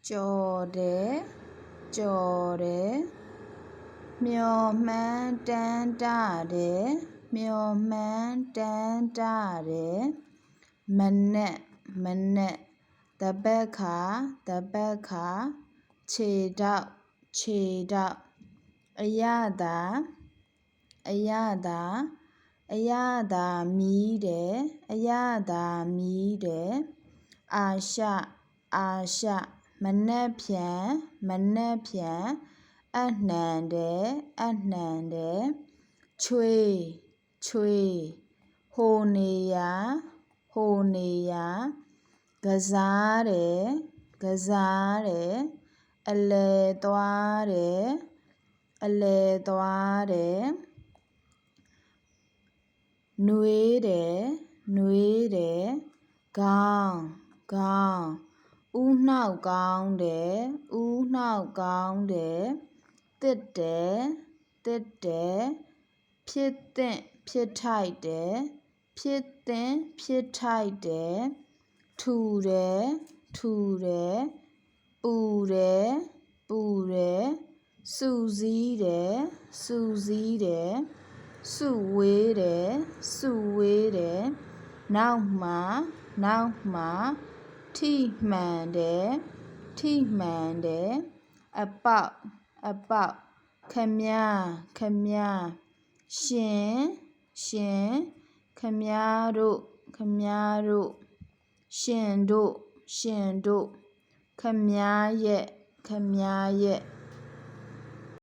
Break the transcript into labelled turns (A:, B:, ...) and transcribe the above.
A: ကြော်တယ်မျော်မှန်းတမ်းတာတယ်မျော်မှန်းတမ်းတာတယ်မနက်တပတ်ခါခြေထောက်အရသာမီးတယ်အာရှမနက်ဖြန်အနှံတယ်ချွေဟိုနေရာကစားတယ်အလယ်သွားတယ်နွေးတယ်ခေါင်းဦးနှောက်ကောင်းတယ်သစ်တယ်ဖြစ်သင့်ဖြစ်ထိုက်တယ်ထူတယ်ပူတယ်စုစည်းတယ်စုဝေးတယ်နောက်မှထိမှန်တယ်အပေါက်ခမည်းရှင်ခမည်းတို့ရှင်တို့ခမည်းရဲ့